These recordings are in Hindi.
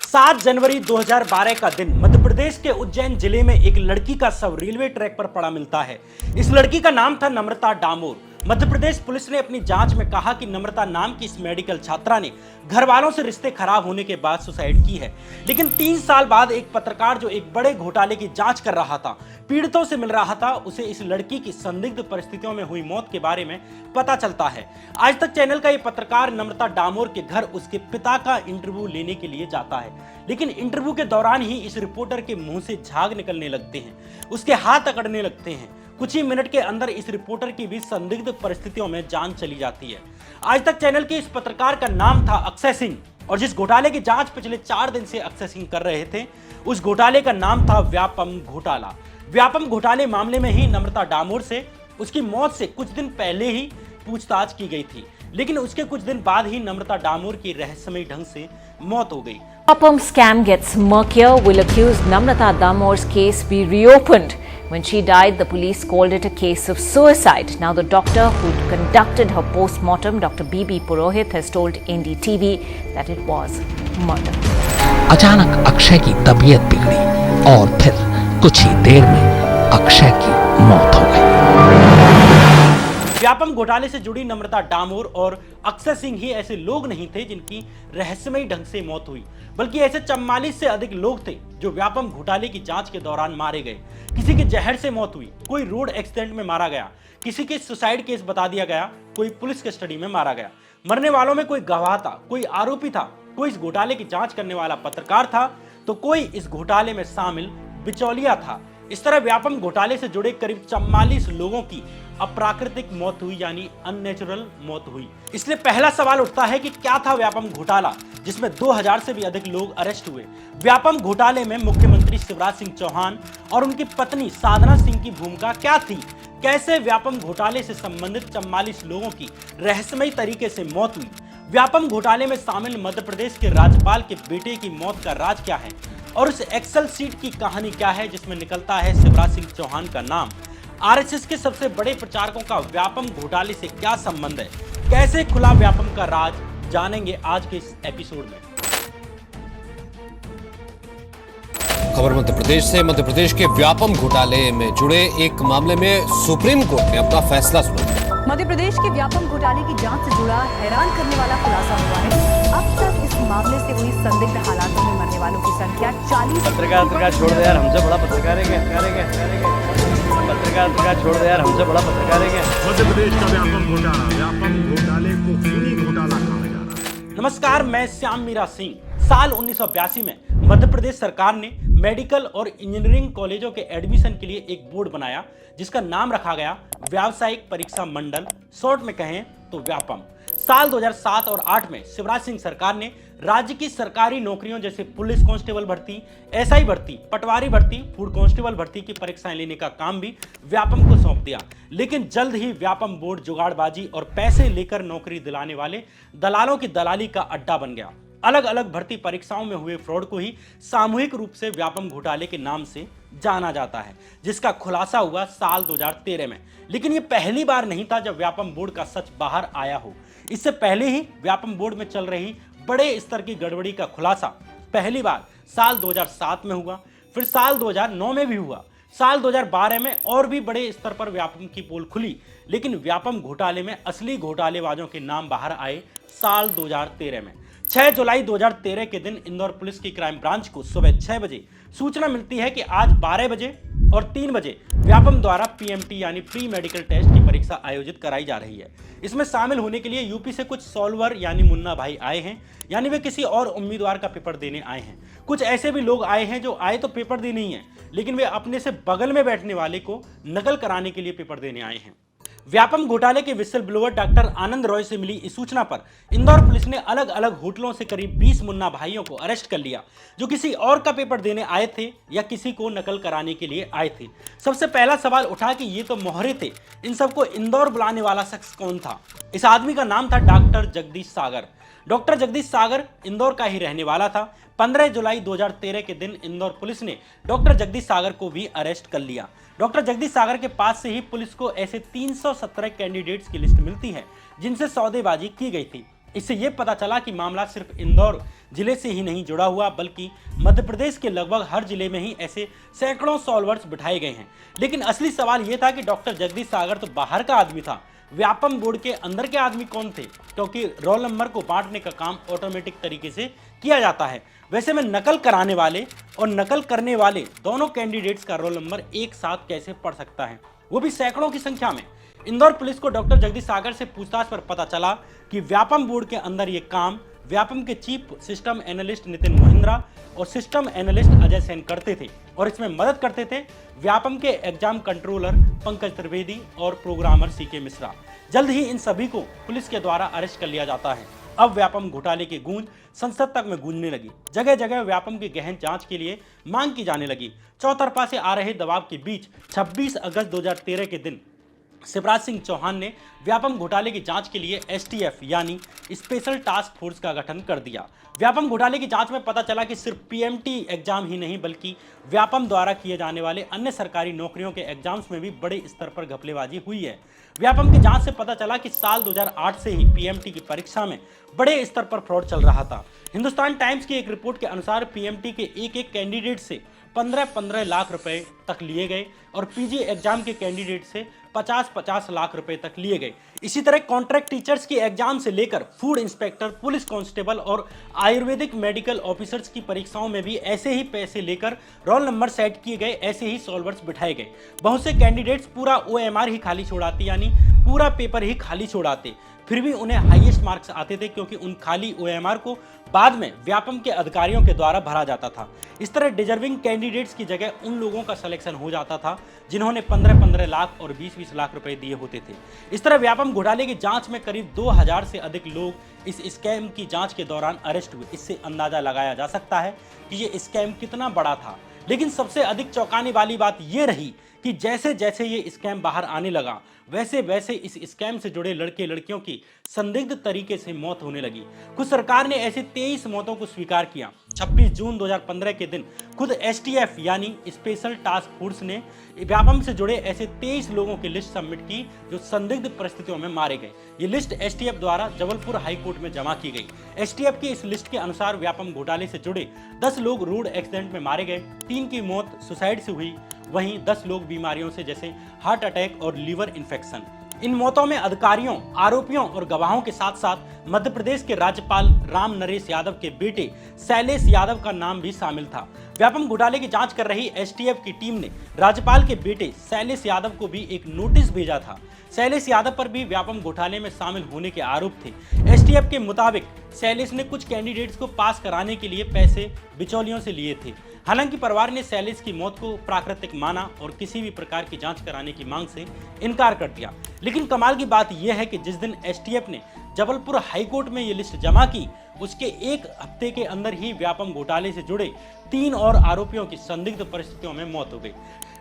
7 जनवरी 2012 का दिन मध्य प्रदेश के उज्जैन जिले में एक लड़की का शव रेलवे ट्रैक पर पड़ा मिलता है। इस लड़की का नाम था नम्रता डामोर। मध्य प्रदेश पुलिस ने अपनी जांच में कहा कि नम्रता नाम की इस मेडिकल छात्रा ने घर वालों से रिश्ते खराब होने के बाद सुसाइड की है। लेकिन 3 साल बाद एक पत्रकार जो एक बड़े घोटाले की जांच कर रहा था, पीड़ितों से मिल रहा था, उसे इस लड़की की संदिग्ध परिस्थितियों में हुई मौत के बारे में पता चलता है। आज तक चैनल का ये पत्रकार नम्रता डामोर के घर उसके पिता का इंटरव्यू लेने के लिए जाता है। लेकिन इंटरव्यू के दौरान ही इस रिपोर्टर के मुंह से झाग निकलने लगते हैं, उसके हाथ अकड़ने लगते हैं। कुछ ही मिनट के अंदर इस रिपोर्टर की भी संदिग्ध परिस्थितियों में जान चली जाती है। आज तक चैनल के इस पत्रकार का नाम था अक्षय सिंह, और जिस घोटाले की जांच पिछले 4 दिन से अक्षय सिंह कर रहे थे, उस घोटाले का नाम था व्यापम घोटाला। व्यापम घोटाले मामले में ही नम्रता डामोर से उसकी मौत से कुछ दिन पहले ही पूछताछ की गई थी, लेकिन उसके कुछ दिन बाद ही नम्रता डामोर की रहस्यमयी ढंग से मौत हो गई। Vyapam scam gets murkier. Will accused Namrata Damore's case be reopened? When she died, the police called it a case of suicide. Now the doctor who conducted her post-mortem, Dr. B.B. Purohit, has told NDTV that it was murder. अचानक अक्षय की तबीयत बिगड़ी और फिर कुछ ही देर में अक्षय की मौत हो गई। व्यापम घोटाले से जुड़ी नम्रता डामोर और अक्षय सिंह ही ऐसे लोग नहीं थे जिनकी रहस्यमयी ढंग से मौत हुई, बल्कि ऐसे 44 से अधिक लोग थे जो व्यापम घोटाले की जांच के दौरान मारे गए। किसी के जहर से मौत हुई, कोई रोड एक्सीडेंट में मारा गया, किसी के सुसाइड केस बता दिया गया, कोई पुलिस कस्टडी में मारा गया। मरने वालों में कोई गवाह था, कोई आरोपी था, कोई इस घोटाले की जांच करने वाला पत्रकार था, तो कोई इस घोटाले में शामिल बिचौलिया था। इस तरह व्यापम घोटाले से जुड़े करीब 44 लोगों की अप्राकृतिक मौत हुई, यानी अननेचुरल मौत हुई। इसलिए पहला सवाल उठता है कि क्या था व्यापम घोटाला, जिसमें 2000 से भी अधिक लोग अरेस्ट हुए। व्यापम घोटाले में मुख्यमंत्री शिवराज सिंह चौहान और उनकी पत्नी साधना सिंह की भूमिका क्या थी? कैसे व्यापम घोटाले से संबंधित 44 लोगों की रहस्यमयी तरीके से मौत हुई? व्यापम घोटाले में शामिल मध्य प्रदेश के राज्यपाल के बेटे की मौत का राज क्या है, और उस एक्सेल सीट की कहानी क्या है जिसमें निकलता है शिवराज सिंह चौहान का नाम? आरएसएस के सबसे बड़े प्रचारकों का व्यापम घोटाले से क्या संबंध है? कैसे खुला व्यापम का राज, जानेंगे आज के इस एपिसोड में। खबर मध्य प्रदेश से। मध्य प्रदेश के व्यापम घोटाले में जुड़े एक मामले में सुप्रीम कोर्ट ने अपना फैसला सुनाया। मध्य प्रदेश के व्यापम घोटाले की जांच से जुड़ा हैरान करने वाला खुलासा हुआ है। अब तक इस मामले से हुई संदिग्ध हालातों में मरने वालों की संख्या 40। पत्रकार छोड़ दे यार, हमसे बड़ा पत्रकार है। पत्रकार छोड़ दे यार, हमसे बड़ा पत्रकार है। मध्य प्रदेश का व्यापम घोटाले को खूनी घोटाला कहा जा रहा है। नमस्कार, मैं श्याम मीरा सिंह। साल 1982 में मध्य प्रदेश सरकार ने मेडिकल और इंजीनियरिंग कॉलेजों के एडमिशन के लिए एक बोर्ड बनाया, जिसका नाम रखा गया व्यावसायिक परीक्षा मंडल, शॉर्ट में कहें तो व्यापम। साल 2007 और 8 में शिवराज सिंह सरकार ने राज्य की सरकारी नौकरियों जैसे पुलिस कांस्टेबल भर्ती, एसआई भर्ती, पटवारी भर्ती, फूड कांस्टेबल भर्ती की परीक्षाएं लेने का काम भी व्यापम को सौंप दिया। लेकिन जल्द ही व्यापम बोर्ड जुगाड़बाजी और पैसे लेकर नौकरी दिलाने वाले दलालों की दलाली का अड्डा बन गया। अलग अलग भर्ती परीक्षाओं में हुए फ्रॉड को ही सामूहिक रूप से व्यापम घोटाले के नाम से जाना जाता है, जिसका खुलासा हुआ साल 2013 में। लेकिन यह पहली बार नहीं था जब व्यापम बोर्ड का सच बाहर आया हो। इससे पहले ही व्यापम बोर्ड में चल रही बड़े स्तर की गड़बड़ी का खुलासा पहली बार साल 2007 में हुआ, फिर साल 2009 में भी हुआ, साल 2012 में और भी बड़े स्तर पर व्यापम की पोल खुली। लेकिन व्यापम घोटाले में असली घोटालेबाजों के नाम बाहर आए साल 2013 में। 6 जुलाई 2013 के दिन इंदौर पुलिस की क्राइम ब्रांच को सुबह 6 बजे सूचना मिलती है कि आज 12 बजे और 3 बजे व्यापम द्वारा पीएमटी यानी प्री मेडिकल टेस्ट की परीक्षा आयोजित कराई जा रही है। इसमें शामिल होने के लिए यूपी से कुछ सॉल्वर यानी मुन्ना भाई आए हैं, यानी वे किसी और उम्मीदवार का पेपर देने आए हैं। कुछ ऐसे भी लोग आए हैं जो आए तो पेपर देने ही हैं, लेकिन वे अपने से बगल में बैठने वाले को नकल कराने के लिए पेपर देने आए हैं। व्यापम घोटाले के विसल ब्लोअर डॉक्टर आनंद रॉय से मिली इस सूचना पर इंदौर पुलिस ने अलग अलग होटलों से करीब 20 मुन्ना भाइयों को अरेस्ट कर लिया, जो किसी और का पेपर देने आए थे या किसी को नकल कराने के लिए आए थे। सबसे पहला सवाल उठा कि ये तो मोहरे थे, इन सबको इंदौर बुलाने वाला शख्स कौन था? इस आदमी का नाम था डॉक्टर जगदीश सागर। डॉक्टर जगदीश सागर इंदौर का ही रहने वाला था। 15 जुलाई 2013 के दिन इंदौर पुलिस ने डॉक्टर जगदीश सागर को भी अरेस्ट कर लिया। डॉक्टर जगदीश सागर के पास से ही पुलिस को ऐसे 317 कैंडिडेट्स की लिस्ट मिलती है जिनसे सौदेबाजी की गई थी। इससे यह पता चला कि मामला सिर्फ इंदौर जिले से ही नहीं जुड़ा हुआ, बल्कि मध्य प्रदेश के लगभग हर जिले में ही ऐसे सैकड़ों सॉल्वर्स बिठाए गए हैं। लेकिन असली सवाल यह था कि डॉक्टर जगदीश सागर तो बाहर का आदमी था, व्यापम बोर्ड के अंदर के आदमी कौन थे? क्योंकि रोल नंबर को बांटने का काम ऑटोमेटिक तरीके से किया जाता है। वैसे में नकल कराने वाले और नकल करने वाले दोनों कैंडिडेट्स का रोल नंबर एक साथ कैसे पड़ सकता है, वो भी सैकड़ों की संख्या में? इंदौर पुलिस को डॉक्टर जगदीश सागर से पूछताछ पर पता चला कि व्यापम बोर्ड के अंदर ये काम व्यापम के chief system analyst Nitin Mahindra और सिस्टम एनालिस्ट अजय सेन करते थे, और इसमें मदद करते थे व्यापम के एग्जाम कंट्रोलर पंकज त्रिवेदी और प्रोग्रामर सीके मिश्रा। जल्द ही इन सभी को पुलिस के द्वारा अरेस्ट कर लिया जाता है। अब व्यापम घोटाले की गूंज संसद तक में गूंजने लगी। जगह जगह व्यापम की गहन जांच के लिए मांग की जाने लगी। चौतरफा से आ रहे दबाव के बीच 26 अगस्त 2013 के दिन शिवराज सिंह चौहान ने व्यापम घोटाले की जांच के लिए एसटीएफ यानी स्पेशल टास्क फोर्स का गठन कर दिया। व्यापम घोटाले की जांच में पता चला कि सिर्फ पीएमटी एग्जाम ही नहीं, बल्कि व्यापम द्वारा किए जाने वाले अन्य सरकारी नौकरियों के एग्जाम्स में भी बड़े स्तर पर घपलेबाजी हुई है। व्यापम की जांच से पता चला कि साल 2008 से ही पीएमटी की परीक्षा में बड़े स्तर पर फ्रॉड चल रहा था। हिंदुस्तान टाइम्स की एक रिपोर्ट के अनुसार पीएमटी के एक कैंडिडेट से 15-15 लाख रुपए तक लिए गए और पीजी एग्जाम के कैंडिडेट से 50-50 लाख रुपए तक लिए गए। इसी तरह कॉन्ट्रैक्ट टीचर्स की एग्जाम से लेकर फूड इंस्पेक्टर, पुलिस कांस्टेबल और आयुर्वेदिक मेडिकल ऑफिसर्स की परीक्षाओं में भी ऐसे ही पैसे लेकर रोल नंबर सेट किए गए, ऐसे ही सॉल्वर्स बिठाए गए। बहुत से कैंडिडेट्स पूरा ओएमआर ही खाली छोड़ाते, यानी पूरा पेपर ही खाली छोड़ाते, फिर भी उन्हें हाईएस्ट मार्क्स आते थे, क्योंकि उन खाली ओएमआर को बाद में व्यापम के अधिकारियों के द्वारा भरा जाता था। इस तरह डिजर्विंग कैंडिडेट्स की जगह उन लोगों का सिलेक्शन हो जाता था जिन्होंने 15-15 लाख और 20-20 लाख रुपए दिए होते थे। इस तरह व्यापम घोटाले की जांच में करीब 2000 से अधिक लोग इस स्कैम की जांच के दौरान अरेस्ट हुए। इससे अंदाजा लगाया जा सकता है कि ये स्कैम कितना बड़ा था। लेकिन सबसे अधिक चौंकाने वाली बात यह रही कि जैसे जैसे ये स्कैम बाहर आने लगा, वैसे वैसे इस स्कैम से जुड़े लड़के लड़कियों की संदिग्ध तरीके से मौत होने लगी। खुद सरकार ने ऐसे 23 मौतों को स्वीकार किया। 26 जून 2015 के दिन खुद एसटीएफ यानी स्पेशल टास्क फोर्स ने व्यापम से जुड़े ऐसे 23 लोगों की लिस्ट सबमिट की जो संदिग्ध परिस्थितियों में मारे गए। ये लिस्ट एसटीएफ द्वारा जबलपुर हाईकोर्ट में जमा की गई। एसटीएफ की इस लिस्ट के अनुसार व्यापम घोटाले से जुड़े 10 लोग रोड एक्सीडेंट में मारे गए, 3 की मौत सुसाइड से हुई, वहीं 10 लोग बीमारियों से जैसे हार्ट अटैक और लीवर इन्फेक्शन। इन मौतों में अधिकारियों, आरोपियों और गवाहों के साथ साथ मध्य प्रदेश के राज्यपाल राम नरेश यादव के बेटे शैलेश यादव का नाम भी शामिल था। व्यापम घोटाले की जांच कर रही एसटीएफ की टीम ने राज्यपाल के बेटे शैलेश यादव को भी एक नोटिस भेजा था। शैलेश यादव पर भी व्यापम घोटाले में शामिल होने के आरोप थे। एसटीएफ के मुताबिक शैलेश ने कुछ कैंडिडेट्स को पास कराने के लिए पैसे बिचौलियों से लिए थे। हालांकि परिवार ने शैलेश की मौत को प्राकृतिक माना और किसी भी प्रकार की जांच कराने की मांग से इनकार कर दिया। लेकिन कमाल की बात यह है कि जिस दिन एसटीएफ ने जबलपुर हाईकोर्ट में ये लिस्ट जमा की, उसके एक हफ्ते के अंदर ही व्यापम घोटाले से जुड़े 3 और आरोपियों की संदिग्ध परिस्थितियों में मौत हो गई।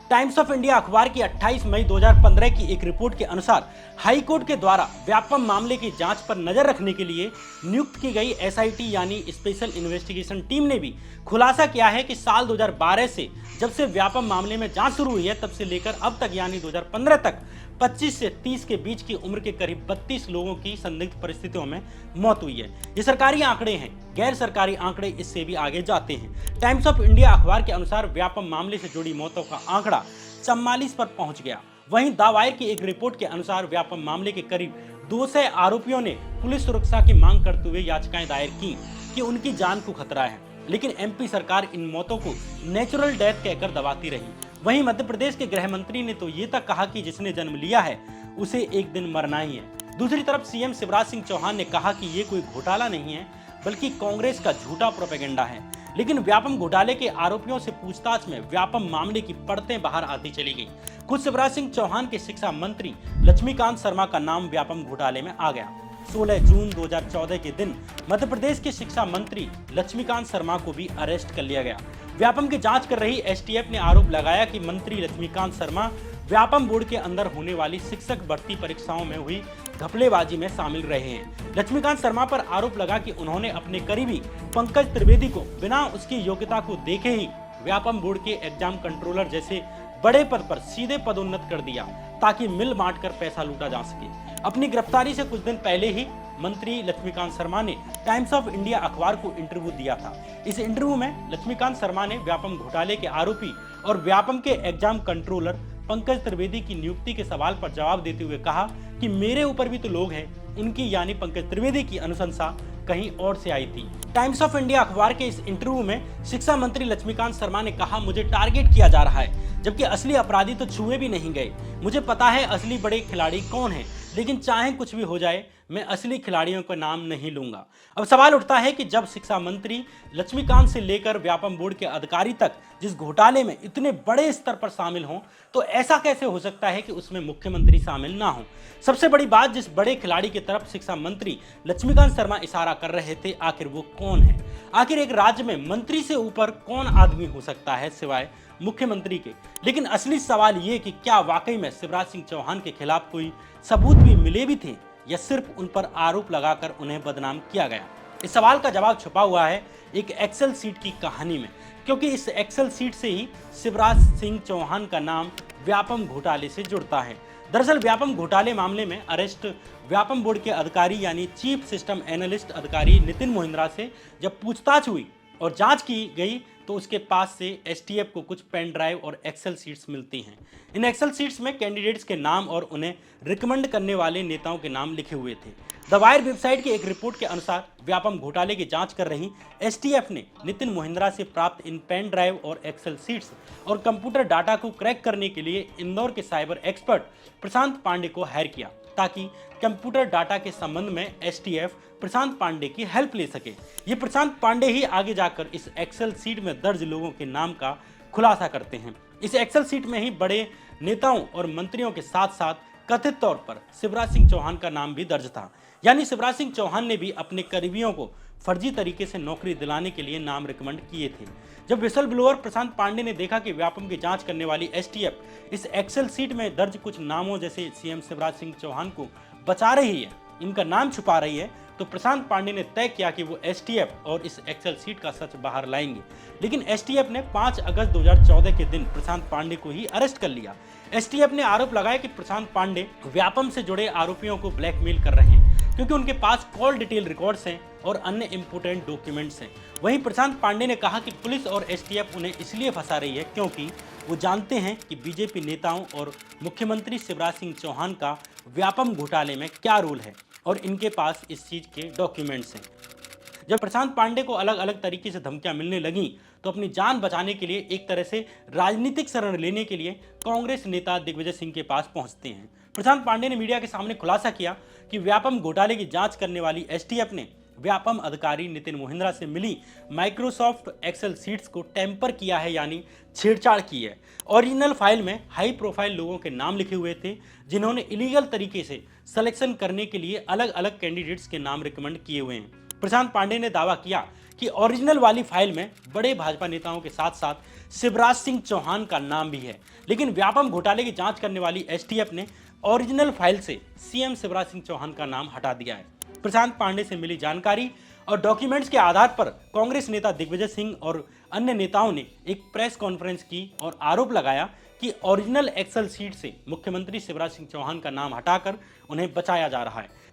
टाइम्स ऑफ इंडिया अखबार की 28 मई 2015 की एक रिपोर्ट के अनुसार हाईकोर्ट के द्वारा व्यापम मामले की जांच पर नजर रखने के लिए नियुक्त की गई एसआईटी यानी स्पेशल इन्वेस्टिगेशन टीम ने भी खुलासा किया है कि साल 2012 से जब से व्यापम मामले में जांच शुरू हुई है, तब से लेकर अब तक यानी 2015 तक 25 से 30 के बीच की उम्र के करीब 32 लोगों की संदिग्ध परिस्थितियों में मौत हुई है। ये सरकारी आंकड़े हैं, गैर सरकारी आंकड़े इससे भी आगे जाते हैं। टाइम्स ऑफ इंडिया अखबार के अनुसार व्यापम मामले से जुड़ी मौतों का आंकड़ा 44 पर पहुंच गया। वहीं द वायर की एक रिपोर्ट के अनुसार व्यापम मामले के करीब 200 आरोपियों ने पुलिस सुरक्षा की मांग करते हुए याचिकाएं दायर की कि उनकी जान को खतरा है, लेकिन एमपी सरकार इन मौतों को नेचुरल डेथ कहकर दबाती रही। वहीं मध्य प्रदेश के गृह मंत्री ने तो ये तक कहा कि जिसने जन्म लिया है उसे एक दिन मरना ही है। दूसरी तरफ सीएम शिवराज सिंह चौहान ने कहा कि ये कोई घोटाला नहीं है, बल्कि कांग्रेस का झूठा प्रोपेगेंडा है। लेकिन व्यापम घोटाले के आरोपियों से पूछताछ में व्यापम मामले की परतें बाहर आती चली गई। खुद शिवराज सिंह चौहान के शिक्षा मंत्री लक्ष्मीकांत शर्मा का नाम व्यापम घोटाले में आ गया। 16 जून 2014 के दिन मध्य प्रदेश के शिक्षा मंत्री लक्ष्मीकांत शर्मा को भी अरेस्ट कर लिया गया। व्यापम की जांच कर रही एसटीएफ ने आरोप लगाया कि मंत्री लक्ष्मीकांत शर्मा व्यापम बोर्ड के अंदर होने वाली शिक्षक भर्ती परीक्षाओं में हुई घपलेबाजी में शामिल रहे हैं। लक्ष्मीकांत शर्मा पर आरोप लगा कि उन्होंने अपने करीबी पंकज त्रिवेदी को बिना उसकी योग्यता को देखे ही व्यापम बोर्ड के एग्जाम कंट्रोलर जैसे बड़े पद पर सीधे पदोन्नत कर दिया ताकि मिल बांट कर पैसा लूटा जा सके। अपनी गिरफ्तारी से कुछ दिन पहले ही मंत्री लक्ष्मीकांत शर्मा ने टाइम्स ऑफ इंडिया अखबार को इंटरव्यू दिया था। इस इंटरव्यू में लक्ष्मीकांत शर्मा ने व्यापम घोटाले के आरोपी और व्यापम के एग्जाम कंट्रोलर पंकज त्रिवेदी की नियुक्ति के सवाल पर जवाब देते हुए कहा कि मेरे ऊपर भी तो लोग हैं, उनकी यानी पंकज त्रिवेदी की अनुशंसा कहीं और से आई थी। टाइम्स ऑफ इंडिया अखबार के इस इंटरव्यू में शिक्षा मंत्री लक्ष्मीकांत शर्मा ने कहा, मुझे टारगेट किया जा रहा है, जबकि असली अपराधी तो छुए भी नहीं गए। मुझे पता है असली बड़े खिलाड़ी कौन हैं, लेकिन चाहे कुछ भी हो जाए मैं असली खिलाड़ियों का नाम नहीं लूंगा। अब सवाल उठता है कि जब शिक्षा मंत्री लक्ष्मीकांत से लेकर व्यापम बोर्ड के अधिकारी तक जिस घोटाले में इतने बड़े स्तर पर शामिल हों, तो ऐसा कैसे हो सकता है कि उसमें मुख्यमंत्री शामिल ना हो। सबसे बड़ी बात, जिस बड़े खिलाड़ी की तरफ शिक्षा मंत्री लक्ष्मीकांत शर्मा इशारा कर रहे थे, आखिर वो कौन है? आखिर एक राज्य में मंत्री से ऊपर कौन आदमी हो सकता है सिवाय मुख्यमंत्री के? लेकिन असली सवाल ये कि क्या वाकई में शिवराज सिंह चौहान के खिलाफ कोई सबूत भी मिले भी थे या सिर्फ उन पर आरोप लगाकर उन्हें बदनाम किया गया? इस सवाल का जवाब छुपा हुआ है एक एक्सेल सीट की कहानी में, क्योंकि इस एक्सेल सीट से ही शिवराज सिंह चौहान का नाम व्यापम घोटाले से जुड़ता है। दरअसल व्यापम घोटाले मामले में अरेस्ट व्यापम बोर्ड के अधिकारी यानी चीफ सिस्टम एनालिस्ट अधिकारी नितिन मोहिंद्रा से जब पूछताछ हुई और जांच की गई, तो उसके पास से एसटीएफ को कुछ पेन ड्राइव और एक्सेल सीट्स मिलती हैं। इन एक्सेल सीट्स में कैंडिडेट्स के नाम और उन्हें रिकमेंड करने वाले नेताओं के नाम लिखे हुए थे। द वायर वेबसाइट की एक रिपोर्ट के अनुसार व्यापम घोटाले की जांच कर रही एसटीएफ ने नितिन मोहिंद्रा से प्राप्त इन पेन ड्राइव और एक्सेल सीट्स और कंप्यूटर डाटा को क्रैक करने के लिए इंदौर के साइबर एक्सपर्ट प्रशांत पांडे को हायर किया, ताकि कंप्यूटर डाटा के संबंध में एसटीएफ प्रशांत पांडे की हेल्प ले सके। ये प्रशांत पांडे ही आगे जाकर इस एक्सेल सीट में दर्ज लोगों के नाम का खुलासा करते हैं। इस एक्सेल सीट में ही बड़े नेताओं और मंत्रियों के साथ साथ कथित तौर पर शिवराज सिंह चौहान का नाम भी दर्ज था। यानी शिवराज सिंह चौहान ने भी अपने करीबियों को फर्जी तरीके से नौकरी दिलाने के लिए नाम रिकमेंड किए थे। जब विसल ब्लोअर प्रशांत पांडे ने देखा कि व्यापम की जांच करने वाली एसटीएफ इस एक्सेल सीट में दर्ज कुछ नामों जैसे सीएम शिवराज सिंह चौहान को बचा रही है, इनका नाम छुपा रही है, तो प्रशांत पांडे ने तय किया कि वो एसटीएफ और इस एक्सेल सीट का सच बाहर लाएंगे। लेकिन एसटीएफ ने 5 अगस्त 2014 के दिन प्रशांत पांडे को ही अरेस्ट कर लिया। एसटीएफ ने आरोप लगाया कि प्रशांत पांडे व्यापम से जुड़े आरोपियों को ब्लैकमेल कर रहे हैं, क्योंकि उनके पास कॉल डिटेल रिकॉर्ड्स हैं और अन्य इंपोर्टेंट डॉक्यूमेंट्स हैं। वहीं प्रशांत पांडे ने कहा कि पुलिस और एसटीएफ उन्हें इसलिए फंसा रही है क्योंकि वो जानते हैं कि बीजेपी नेताओं और मुख्यमंत्री शिवराज सिंह चौहान का व्यापम घोटाले में क्या रोल है और इनके पास इस चीज़ के डॉक्यूमेंट्स हैं। जब प्रशांत पांडे को अलग अलग तरीके से धमकियां मिलने लगीं, तो अपनी जान बचाने के लिए एक तरह से राजनीतिक शरण लेने के लिए कांग्रेस नेता दिग्विजय सिंह के पास पहुंचते हैं। प्रशांत पांडे ने मीडिया के सामने खुलासा किया कि व्यापम घोटाले की जांच करने वाली एसटीएफ ने व्यापम अधिकारी नितिन मोहिंद्रा से मिली माइक्रोसॉफ्ट एक्सेल सीट्स को टेम्पर किया है, यानी छेड़छाड़ की है। ओरिजिनल फाइल में हाई प्रोफाइल लोगों के नाम लिखे हुए थे, जिन्होंने इलीगल तरीके से सिलेक्शन करने के लिए अलग अलग कैंडिडेट्स के नाम रिकमेंड किए हुए हैं। प्रशांत पांडे ने दावा किया कि ओरिजिनल वाली फाइल में बड़े भाजपा नेताओं के साथ साथ शिवराज सिंह चौहान का नाम भी है, लेकिन व्यापम घोटाले की जांच करने वाली एसटीएफ ने ओरिजिनल फाइल से सीएम शिवराज सिंह चौहान का नाम हटा दिया है। प्रशांत पांडे से मिली जानकारी और डॉक्यूमेंट्स के आधार पर कांग्रेस नेता दिग्विजय सिंह और अन्य नेताओं ने एक प्रेस कॉन्फ्रेंस की और आरोप लगाया कि ओरिजिनल एक्सेल सीट से मुख्यमंत्री शिवराज सिंह चौहान का नाम हटाकर उन्हें बचाया जा रहा है।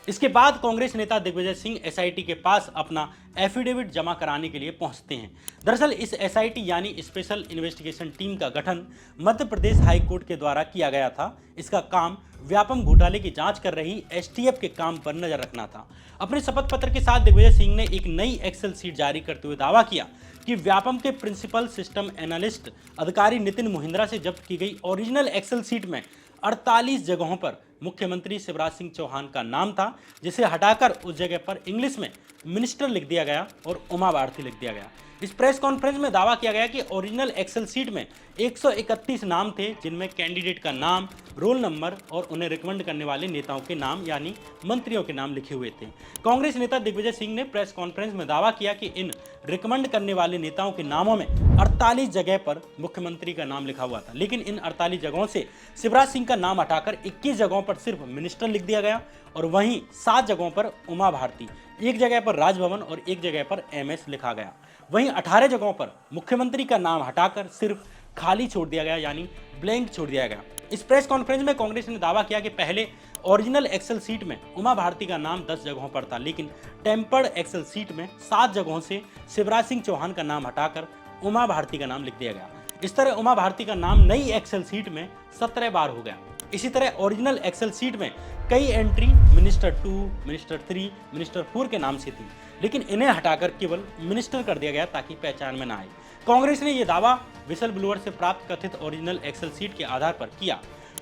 इसके बाद कांग्रेस नेता दिग्विजय सिंह एसआईटी के पास अपना एफिडेविट जमा कराने के लिए पहुंचते हैं। दरअसल इस एसआईटी यानी स्पेशल इन्वेस्टिगेशन टीम का गठन मध्य प्रदेश हाई कोर्ट के द्वारा किया गया था। इसका काम व्यापम घोटाले की जांच कर रही एसटीएफ के काम पर नजर रखना था। अपने शपथ पत्र के साथ दिग्विजय सिंह ने एक नई एक्सेल सीट जारी करते हुए दावा किया कि व्यापम के प्रिंसिपल सिस्टम एनालिस्ट अधिकारी नितिन मोहिंद्रा से जब्त की गई ओरिजिनल एक्सेल सीट में 48 जगहों पर मुख्यमंत्री शिवराज सिंह चौहान का नाम था, जिसे हटाकर उस जगह पर इंग्लिश में मिनिस्टर लिख दिया गया और उमा भारती लिख दिया गया। इस प्रेस कॉन्फ्रेंस में दावा किया गया कि ओरिजिनल एक्सेल सीट में 131 नाम थे, जिनमें कैंडिडेट का नाम, रोल नंबर और उन्हें रिकमेंड करने वाले नेताओं के नाम यानी मंत्रियों के नाम लिखे हुए थे। कांग्रेस नेता दिग्विजय सिंह ने प्रेस कॉन्फ्रेंस में दावा किया कि इन रिकमेंड करने वाले नेताओं के नामों में 48 जगह पर मुख्यमंत्री का नाम लिखा हुआ था, लेकिन इन 48 जगहों से शिवराज सिंह का नाम हटाकर 21 जगहों पर सिर्फ मिनिस्टर लिख दिया गया और वहीं 7 जगहों पर उमा भारती, एक जगह पर राजभवन और एक जगह पर एमएस लिखा गया। वहीं 18 जगहों पर मुख्यमंत्री का नाम हटाकर सिर्फ खाली छोड़ दिया गया, यानी ब्लैंक छोड़ दिया गया। इस प्रेस कॉन्फ्रेंस में कांग्रेस ने दावा किया कि पहले ओरिजिनल एक्सेल सीट में उमा भारती का नाम 10 जगहों पर था, लेकिन टेम्पर्ड एक्सेल सीट में 7 जगहों से शिवराज सिंह चौहान का नाम हटाकर उमा भारती का नाम लिख दिया गया। इस तरह उमा भारती का नाम नई एक्सेल सीट में 17 बार हो गया। इसी तरह ओरिजिनल एक्सेल सीट में कई एंट्री मिनिस्टर 2, मिनिस्टर 3, मिनिस्टर 4 के नाम से थी, लेकिन इन्हें हटाकर केवल मिनिस्टर कर दिया गया ताकि पहचान में न आए। कांग्रेस ने यह दावा विसल ब्लोअर से प्राप्त कथित ओरिजिनल एक्सेल सीट के आधार पर किया।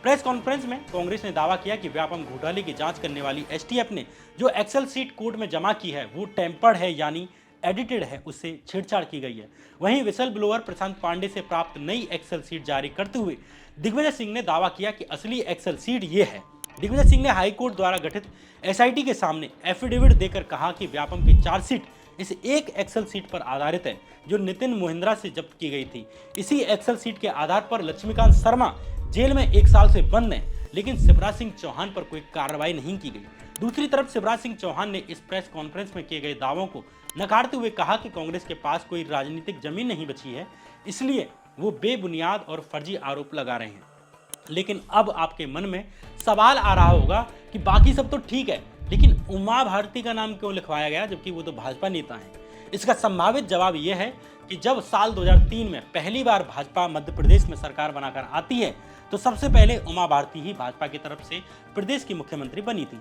प्रेस कॉन्फ्रेंस में कांग्रेस ने दावा किया कि व्यापम घोटाले की जांच करने वाली एसटीएफ ने जो एक्सेल सीट कोर्ट में जमा की है वो टेम्पर्ड है, यानी एडिटेड है, उससे छेड़छाड़ की गई है। वहीं विसल ब्लोअर प्रशांत पांडे से प्राप्त नई एक्सेल सीट जारी करते हुए दिग्विजय सिंह ने दावा किया कि असली एक्सेल सीट ये है। दिग्विजय सिंह ने हाईकोर्ट द्वारा गठित एसआईटी के सामने एफिडेविट देकर कहा कि व्यापम की चार्जशीट इस एक एक्सेल सीट पर आधारित है जो नितिन मोहिंद्रा से जब्त की गई थी। इसी एक्सेल सीट के आधार पर लक्ष्मीकांत शर्मा जेल में 1 साल से बंद है, लेकिन शिवराज सिंह चौहान पर कोई कार्रवाई नहीं की गई। दूसरी तरफ शिवराज सिंह चौहान ने इस प्रेस कॉन्फ्रेंस में किए गए दावों को नकारते हुए कहा कि कांग्रेस के पास कोई राजनीतिक जमीन नहीं बची है, इसलिए वो बेबुनियाद और फर्जी आरोप लगा रहे हैं। लेकिन अब आपके मन में सवाल आ रहा होगा कि बाकी सब तो ठीक है, लेकिन उमा भारती का नाम क्यों लिखवाया गया जबकि वो तो भाजपा नेता हैं? इसका संभावित जवाब यह है कि जब साल 2003 में पहली बार भाजपा मध्य प्रदेश में सरकार बनाकर आती है तो सबसे पहले उमा भारती ही भाजपा की तरफ से प्रदेश की मुख्यमंत्री बनी थी।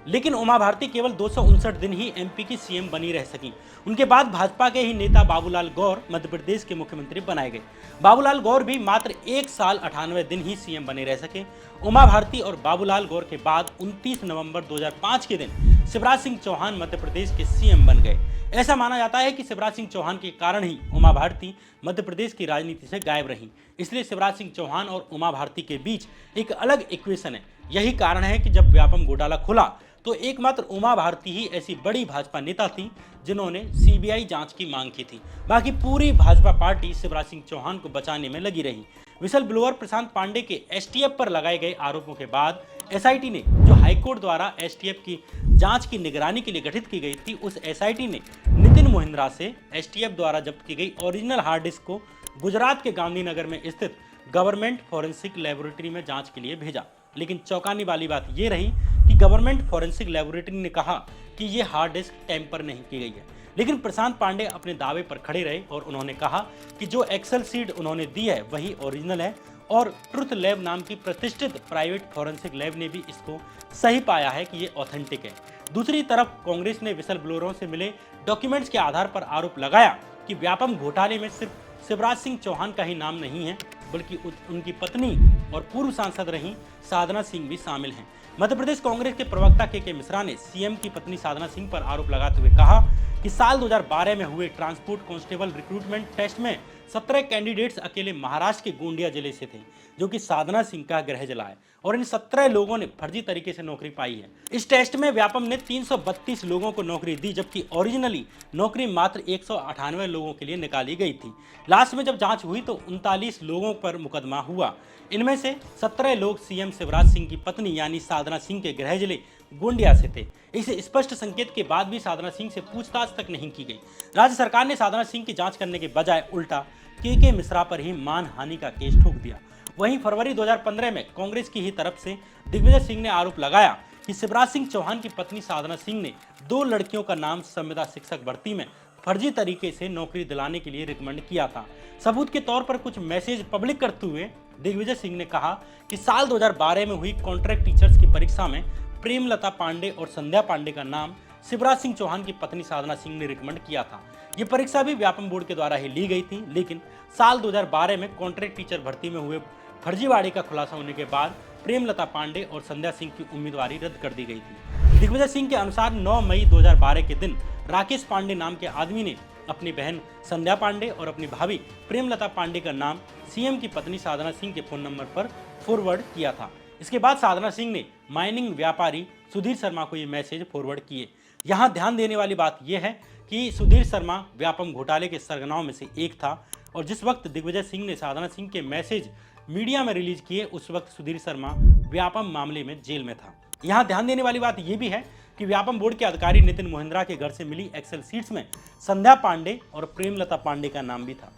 लेकिन उमा भारती केवल 259 दिन ही एमपी की सीएम बनी रह सकी। उनके बाद भाजपा के ही नेता बाबूलाल गौर मध्य प्रदेश के मुख्यमंत्री बनाए गए। बाबूलाल गौर भी मात्र 1 साल 98 दिन ही सीएम बने रह सके। उमा भारती और बाबूलाल गौर के बाद 29 नवंबर 2005 के दिन शिवराज सिंह चौहान मध्य प्रदेश के सीएम बन गए। ऐसा माना जाता है कि शिवराज सिंह चौहान के कारण ही उमा भारती मध्य प्रदेश की राजनीति से गायब रहीं। इसलिए शिवराज सिंह चौहान और उमा भारती के बीच एक अलग इक्वेशन है। यही कारण है कि जब व्यापम घोटाला खुला तो एकमात्र उमा भारती ही ऐसी बड़ी भाजपा नेता थी जिन्होंने सीबीआई जांच की मांग की थी। बाकी पूरी भाजपा पार्टी शिवराज सिंह चौहान को बचाने में लगी रही। विसल ब्लोअर प्रशांत पांडे के एसटीएफ पर लगाए गए आरोपों के बाद एसआईटी ने, जो हाईकोर्ट द्वारा एसटीएफ की जांच की निगरानी के लिए गठित की गई थी, उस एसआईटी ने नितिन मोहिंद्रा से एसटीएफ द्वारा जब्त की गई ओरिजिनल हार्ड डिस्क को गुजरात के गांधीनगर में स्थित गवर्नमेंट फॉरेंसिक लेबोरेटरी में जांच के लिए भेजा। लेकिन चौंकाने वाली बात यह रही कि गवर्नमेंट फॉरेंसिक लेबोरेटरी ने कहा कि यह हार्ड डिस्क टेम्पर नहीं की गई है। लेकिन प्रशांत पांडे अपने दावे पर खड़े रहे और उन्होंने कहा कि जो एक्सेल सीट उन्होंने दी है वही ओरिजिनल है और ट्रुथ लैब नाम की प्रतिष्ठित प्राइवेट फॉरेंसिक लैब ने भी इसको सही पाया है कि ये ऑथेंटिक है। दूसरी तरफ कांग्रेस ने विसल ब्लोअरों से मिले डॉक्यूमेंट्स के आधार पर आरोप लगाया कि व्यापम घोटाले में सिर्फ शिवराज सिंह चौहान का ही नाम नहीं है, बल्कि उनकी पत्नी और पूर्व सांसद रही साधना सिंह भी शामिल हैं। मध्य प्रदेश कांग्रेस के प्रवक्ता के मिश्रा ने सीएम की पत्नी साधना सिंह पर आरोप लगाते हुए कहा कि साल 2012 में हुए ट्रांसपोर्ट कांस्टेबल रिक्रूटमेंट टेस्ट में 17 कैंडिडेट्स अकेले महाराष्ट्र के गोंडिया जिले से थे, जो कि साधना सिंह का गृह जिला है, और इन 17 लोगों ने फर्जी तरीके से नौकरी पाई है। इस टेस्ट में व्यापम ने 332 लोगों को नौकरी दी, जबकि ओरिजिनली नौकरी मात्र 198 लोगों के लिए निकाली गई थी। लास्ट में जब जांच हुई तो 39 लोगों पर मुकदमा हुआ। इनमें से 17 लोग सीएम शिवराज सिंह की पत्नी यानी साधना सिंह के गृह जिले गोंडिया से थे। इस स्पष्ट संकेत के बाद भी साधना सिंह से पूछताछ तक नहीं की गई। राज्य सरकार ने साधना सिंह की जांच करने के बजाय उल्टा के मिश्रा पर ही मानहानि का केस ठोक दिया। वहीं फरवरी 2015 में कांग्रेस की ही तरफ से दिग्विजय सिंह ने आरोप लगाया कि शिवराज सिंह चौहान की पत्नी साधना सिंह ने 2 लड़कियों का नाम संविदा शिक्षक भर्ती में फर्जी तरीके से नौकरी दिलाने के लिए रिकमेंड किया था। सबूत के तौर पर कुछ मैसेज पब्लिक करते हुए दिग्विजय सिंह ने कहा कि साल 2012 में हुई कॉन्ट्रैक्ट टीचर्स की परीक्षा में प्रेमलता पांडे और संध्या पांडे का नाम शिवराज सिंह चौहान की पत्नी साधना सिंह ने रिकमेंड किया था। ये परीक्षा भी व्यापम बोर्ड के द्वारा ही ली गई थी, लेकिन साल 2012 में कॉन्ट्रैक्ट टीचर भर्ती में हुए फर्जीवाड़े का खुलासा होने के बाद प्रेमलता पांडे और संध्या सिंह की उम्मीदवारी रद्द कर दी गई थी। दिग्विजय सिंह के अनुसार 9 मई 2012 के दिन राकेश पांडे नाम के आदमी ने अपनी बहन संध्या पांडे और अपनी भाभी प्रेमलता पांडे का नाम सीएम की पत्नी साधना सिंह के फोन नंबर पर फॉरवर्ड किया था। इसके बाद साधना सिंह ने माइनिंग व्यापारी सुधीर शर्मा को ये मैसेज फॉरवर्ड किए। यहाँ ध्यान देने वाली बात यह है कि सुधीर शर्मा व्यापम घोटाले के सरगनाओं में से एक था, और जिस वक्त दिग्विजय सिंह ने साधना सिंह के मैसेज मीडिया में रिलीज किए उस वक्त सुधीर शर्मा व्यापम मामले में जेल में था। यहाँ ध्यान देने वाली बात यह भी है कि व्यापम बोर्ड के अधिकारी नितिन मोहिंद्रा के घर से मिली एक्सेल सीट्स में संध्या पांडे और प्रेमलता पांडे का नाम भी था।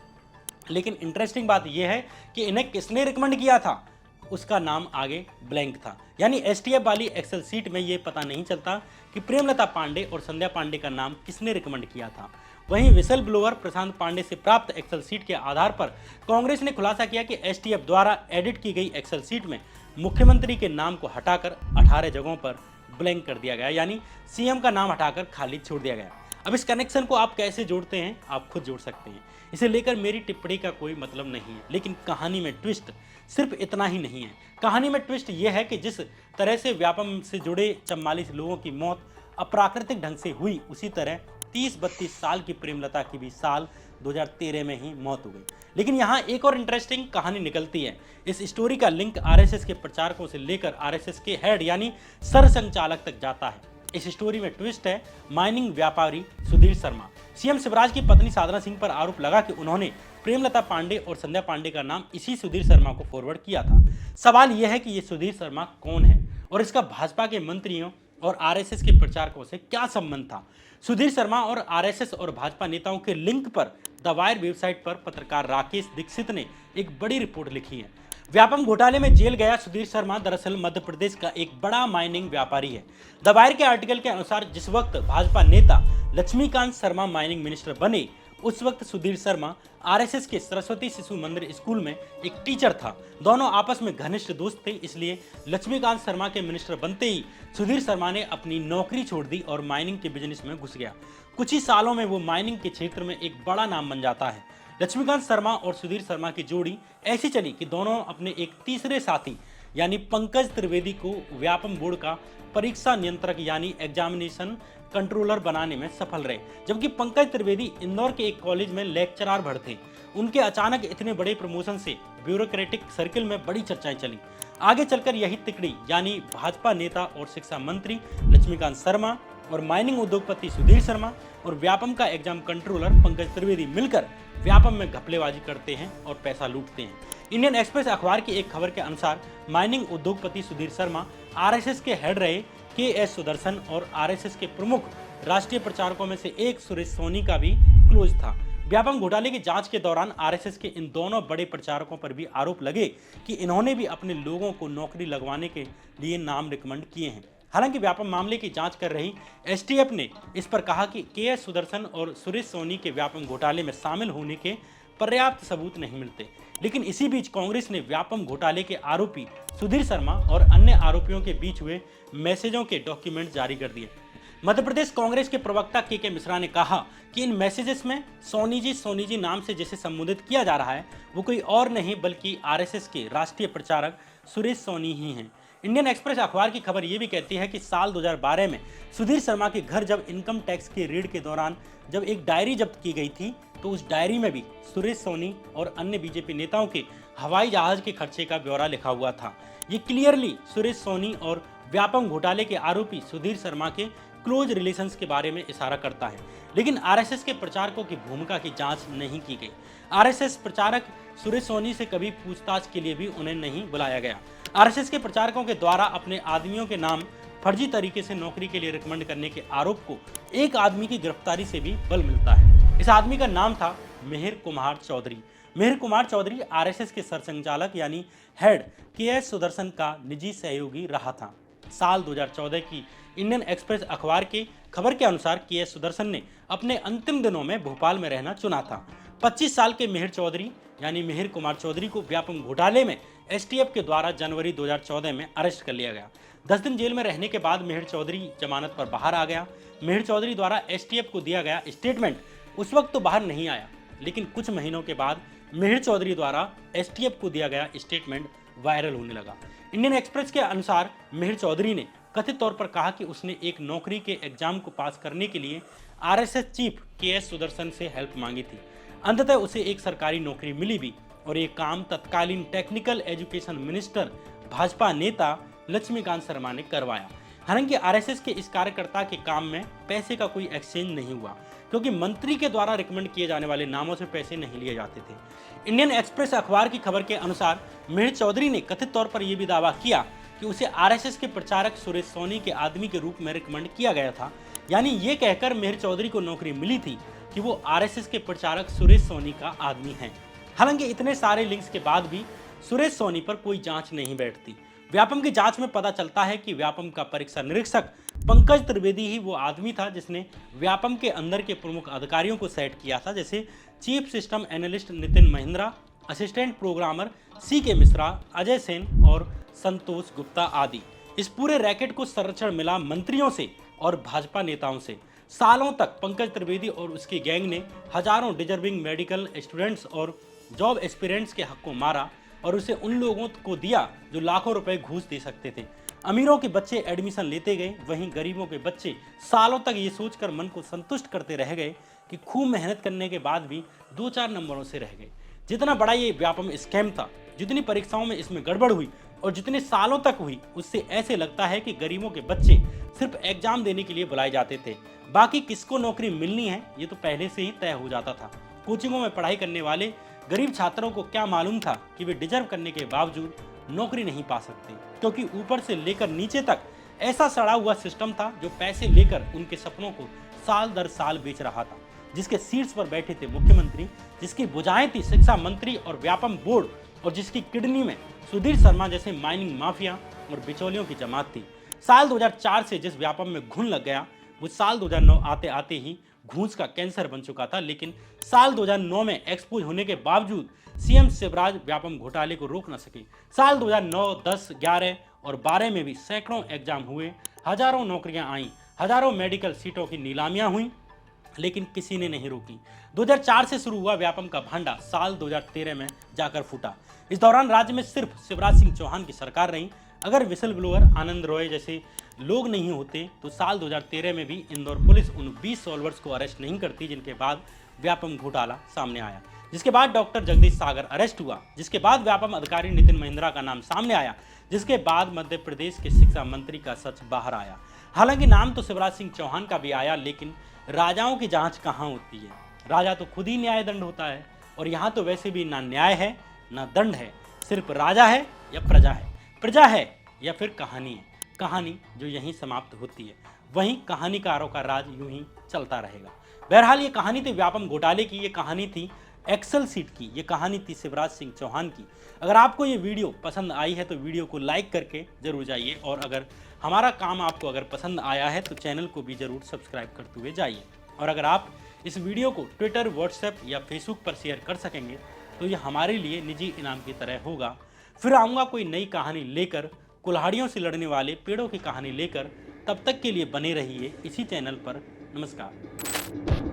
लेकिन इंटरेस्टिंग बात यह है कि इन्हें किसने रिकमेंड किया था, उसका नाम आगे ब्लैंक था। यानी एसटीएफ वाली एक्सेल सीट में ये पता नहीं चलता कि प्रेमलता पांडे और संध्या पांडे का नाम किसने रिकमेंड किया था। वहीं विसल ब्लोअर प्रशांत पांडे से प्राप्त एक्सेल सीट के आधार पर कांग्रेस ने खुलासा किया कि एसटीएफ द्वारा एडिट की गई एक्सेल सीट में मुख्यमंत्री के नाम को हटाकर 18 जगहों पर ब्लैंक कर दिया गया, यानी सीएम का नाम हटाकर खाली छोड़ दिया गया। अब इस कनेक्शन को आप कैसे जोड़ते हैं, आप खुद जोड़ सकते हैं। इसे लेकर मेरी टिप्पणी का कोई मतलब नहीं है, लेकिन कहानी में ट्विस्ट सिर्फ इतना ही नहीं है। कहानी में ट्विस्ट यह है कि जिस तरह से व्यापम से जुड़े 44 लोगों की मौत अप्राकृतिक ढंग से हुई, उसी तरह 30-32 साल की प्रेमलता की भी साल 2013 में ही मौत हो गई। लेकिन यहाँ एक और इंटरेस्टिंग कहानी निकलती है। इस स्टोरी का लिंक आरएसएस के प्रचारकों से लेकर आरएसएस के हेड यानी सरसंघचालक तक जाता है। इस स्टोरी में ट्विस्ट है माइनिंग व्यापारी सुधीर शर्मा। सीएम शिवराज की पत्नी साधना सिंह पर आरोप लगा कि उन्होंने प्रेमलता पांडे और संध्या पांडे का नाम इसी सुधीर शर्मा को फॉरवर्ड किया था। सवाल यह है कि ये सुधीर शर्मा कौन है और इसका भाजपा के मंत्रियों और आरएसएस के प्रचारकों से क्या संबंध था। सुधीर शर्मा और आरएसएस और भाजपा नेताओं के लिंक पर द वायर वेबसाइट पर पत्रकार राकेश दीक्षित ने एक बड़ी रिपोर्ट लिखी है। व्यापम घोटाले में जेल गया सुधीर शर्मा दरअसल मध्य प्रदेश का एक बड़ा माइनिंग व्यापारी है। द वायर के आर्टिकल के अनुसार जिस वक्त भाजपा नेता लक्ष्मीकांत शर्मा माइनिंग मिनिस्टर बने, उस वक्त सुधीर शर्मा आरएसएस के सरस्वती शिशु मंदिर स्कूल में एक टीचर था। दोनों आपस में घनिष्ठ दोस्त थे, इसलिए लक्ष्मीकांत शर्मा के मिनिस्टर बनते ही सुधीर शर्मा ने अपनी नौकरी छोड़ दी और माइनिंग के बिजनेस में घुस गया। कुछ ही सालों में वो माइनिंग के क्षेत्र में एक बड़ा नाम बन जाता है। लक्ष्मीकांत शर्मा और सुधीर शर्मा की जोड़ी ऐसी चली कि दोनों अपने एक तीसरे साथी यानी पंकज त्रिवेदी को व्यापम बोर्ड का परीक्षा नियंत्रक यानी एग्जामिनेशन कंट्रोलर बनाने में सफल रहे। जबकि पंकज त्रिवेदी इंदौर के एक कॉलेज में लेक्चरार भर थे। उनके अचानक इतने बड़े प्रमोशन से ब्यूरोक्रेटिक सर्किल में बड़ी चर्चाएं चली। आगे चलकर यही तिकड़ी यानी भाजपा नेता और शिक्षा मंत्री लक्ष्मीकांत शर्मा और माइनिंग उद्योगपति सुधीर शर्मा और व्यापम का एग्जाम कंट्रोलर पंकज त्रिवेदी मिलकर व्यापम में घपलेबाजी करते हैं और पैसा लूटते हैं। इंडियन एक्सप्रेस अखबार की एक खबर के अनुसार माइनिंग उद्योगपति सुधीर शर्मा आरएसएस के हेड रहे के.एस. सुदर्शन और आरएसएस के प्रमुख राष्ट्रीय प्रचारकों में से एक सुरेश सोनी का भी क्लोज था। व्यापम घोटाले की जांच के दौरान आरएसएस के इन दोनों बड़े प्रचारकों पर भी आरोप लगे कि इन्होंने भी अपने लोगों को नौकरी लगवाने के लिए नाम रिकमेंड किए हैं। हालांकि व्यापम मामले की जांच कर रही एसटीएफ ने इस पर कहा कि के.एस. सुदर्शन और सुरेश सोनी के व्यापम घोटाले में शामिल होने के पर्याप्त सबूत नहीं मिलते। लेकिन इसी बीच कांग्रेस ने व्यापम घोटाले के आरोपी सुधीर शर्मा और अन्य आरोपियों के बीच हुए मैसेजों के डॉक्यूमेंट जारी कर दिए। मध्य प्रदेश कांग्रेस के प्रवक्ता के मिश्रा ने कहा कि इन मैसेजेस में सोनी जी नाम से जिसे संबोधित किया जा रहा है वो कोई और नहीं बल्कि आरएसएस के राष्ट्रीय प्रचारक सुरेश सोनी ही हैं। इंडियन एक्सप्रेस अखबार की खबर ये भी कहती है कि साल 2012 में सुधीर शर्मा के घर जब इनकम टैक्स के रेड के दौरान जब एक डायरी जब्त की गई थी, तो उस डायरी में भी सुरेश सोनी और अन्य बीजेपी नेताओं के हवाई जहाज के खर्चे का ब्यौरा लिखा हुआ था। ये क्लियरली सुरेश सोनी और व्यापम घोटाले के आरोपी सुधीर शर्मा के क्लोज रिलेशंस के बारे में इशारा करता है। लेकिन आरएसएस के प्रचारकों की भूमिका की जांच नहीं की गई। आरएसएस प्रचारक सुरेश सोनी से कभी पूछताछ के लिए भी उन्हें नहीं बुलाया गया। आरएसएस के प्रचारकों के द्वारा अपने आदमियों के नाम फर्जी तरीके से नौकरी के लिए रिकमेंड करने के आरोप को एक आदमी की गिरफ्तारी से भी बल मिलता है। इस आदमी का नाम था मिहिर कुमार चौधरी। मिहिर कुमार चौधरी आरएसएस के सरसंघचालक यानी हेड के.एस. सुदर्शन का निजी सहयोगी रहा था। साल 2014 की इंडियन एक्सप्रेस अखबार के खबर के अनुसार के.एस. सुदर्शन ने अपने अंतिम दिनों में भोपाल में रहना चुना था। 25 साल के मिहिर चौधरी यानी मिहिर कुमार चौधरी को व्यापम घोटाले में एसटीएफ के द्वारा जनवरी 2014 में अरेस्ट कर लिया गया। 10 दिन जेल में रहने के बाद मिहिर चौधरी जमानत पर बाहर आ गया। मिहिर चौधरी द्वारा एसटीएफ को दिया गया स्टेटमेंट उस वक्त तो बाहर नहीं आया, लेकिन कुछ महीनों के बाद मिहिर चौधरी द्वारा एसटीएफ को दिया गया स्टेटमेंट वायरल होने लगा। इंडियन एक्सप्रेस के अनुसार मिहिर चौधरी ने कथित तौर पर कहा कि उसने एक नौकरी के एग्जाम को पास करने के लिए आरएसएस चीफ के.एस. सुदर्शन से हेल्प मांगी थी। अंततः उसे एक सरकारी नौकरी मिली भी और ये काम तत्कालीन टेक्निकल एजुकेशन मिनिस्टर भाजपा नेता लक्ष्मीकांत शर्मा ने करवाया। हालांकि आरएसएस के इस कार्यकर्ता के काम में पैसे का कोई एक्सचेंज नहीं हुआ, क्योंकि मंत्री के द्वारा रिकमेंड किए जाने वाले नामों से पैसे नहीं लिए जाते थे। इंडियन एक्सप्रेस अखबार की खबर के अनुसार मिहिर चौधरी ने कथित तौर पर यह भी दावा किया कि उसे आरएसएस के प्रचारक सुरेश सोनी के आदमी के रूप में रिकमेंड किया गया था। यानी ये कहकर मिहिर चौधरी को नौकरी मिली थी कि वो आरएसएस के प्रचारक सुरेश सोनी का आदमी है। हालांकि इतने सारे लिंक्स के बाद भी सुरेश सोनी पर कोई जांच नहीं बैठती। व्यापम की जांच में पता चलता है कि व्यापम का परीक्षा निरीक्षक पंकज त्रिवेदी ही वो आदमी था जिसने व्यापम के अंदर के प्रमुख अधिकारियों को सेट किया था, जैसे chief system analyst Nitin Mahindra, assistant programmer CK Mishra, Ajay Sen और संतोष गुप्ता आदि। इस पूरे रैकेट को संरक्षण मिला मंत्रियों से और भाजपा नेताओं से। सालों तक पंकज त्रिवेदी और उसकी गैंग ने हजारों डिजर्विंग मेडिकल स्टूडेंट्स और जॉब एस्पिरेंट्स के हक को मारा और उसे उन लोगों को दिया जो लाखों रुपए घूस दे सकते थे। अमीरों के बच्चे एडमिशन लेते गए, वहीं गरीबों के बच्चे सालों तक ये सोचकर मन को संतुष्ट करते रह गए कि खूब मेहनत करने के बाद भी 2-4 नंबरों से रह गए। जितना बड़ा ये व्यापम स्कैम था, जितनी परीक्षाओं में इसमें गड़बड़ हुई और जितने सालों तक हुई, उससे ऐसे लगता है कि गरीबों के बच्चे सिर्फ एग्जाम देने के लिए बुलाए जाते थे। बाकी किसको नौकरी मिलनी है ये तो पहले से ही तय हो जाता था। कोचिंगों में पढ़ाई करने वाले गरीब छात्रों को क्या मालूम था कि वे डिजर्व करने के बावजूद नौकरी नहीं पा सकते, क्योंकि ऊपर से लेकर नीचे तक ऐसा सड़ा हुआ सिस्टम था जो पैसे लेकर उनके सपनों को साल दर साल बेच रहा था। जिसके सीट्स पर बैठे थे मुख्यमंत्री, जिसकी भुजाएं थी शिक्षा मंत्री और व्यापम बोर्ड, और जिसकी किडनी में सुधीर शर्मा जैसे माइनिंग माफिया और बिचौलियों की जमात थी। साल 2004 से जिस व्यापम में घुन लग गया, वो साल 2009 आते आते ही घूस का कैंसर बन चुका था। लेकिन साल 2009 में एक्सपोज होने के बावजूद CM शिवराज व्यापम घोटाले को रोक न सके। साल 2009, 10, 11 और 12 में भी सैकड़ों एग्जाम हुए, हजारों नौकरियां आईं, हजारों मेडिकल सीटों की नीलामियां हुई, लेकिन किसी ने नहीं रोकी। 2004 से शुरू हुआ व्यापम का भांडा साल 2013 में जाकर फूटा। इस दौरान राज्य में सिर्फ शिवराज सिंह चौहान की सरकार रही। अगर विसल ब्लोअर आनंद रॉय जैसे लोग नहीं होते तो साल 2013 में भी इंदौर पुलिस उन 20 सॉल्वर्स को अरेस्ट नहीं करती जिनके बाद व्यापम घोटाला सामने आया, जिसके बाद डॉक्टर जगदीश सागर अरेस्ट हुआ, जिसके बाद व्यापम अधिकारी नितिन महिंद्रा का नाम सामने आया, जिसके बाद मध्य प्रदेश के शिक्षा मंत्री का सच बाहर आया। हालांकि नाम तो शिवराज सिंह चौहान का भी आया, लेकिन राजाओं की जांच कहाँ होती है? राजा तो खुद ही न्याय दंड होता है, और यहाँ तो वैसे भी ना न्याय है ना दंड है, सिर्फ राजा है या प्रजा है, प्रजा है या फिर कहानी है। कहानी जो यहीं समाप्त होती है, वहीं कहानीकारों का राज यूं ही चलता रहेगा। बहरहाल ये कहानी थी व्यापम घोटाले की, ये कहानी थी एक्सेल सीट की, ये कहानी थी शिवराज सिंह चौहान की। अगर आपको ये वीडियो पसंद आई है तो वीडियो को लाइक करके जरूर जाइए, और अगर हमारा काम आपको अगर पसंद आया है तो चैनल को भी जरूर सब्सक्राइब करते हुए जाइए। और अगर आप इस वीडियो को ट्विटर, व्हाट्सएप या फेसबुक पर शेयर कर सकेंगे तो ये हमारे लिए निजी इनाम की तरह होगा। फिर आऊँगा कोई नई कहानी लेकर, कुल्हाड़ियों से लड़ने वाले पेड़ों की कहानी लेकर। तब तक के लिए बने रहिए इसी चैनल पर। नमस्कार।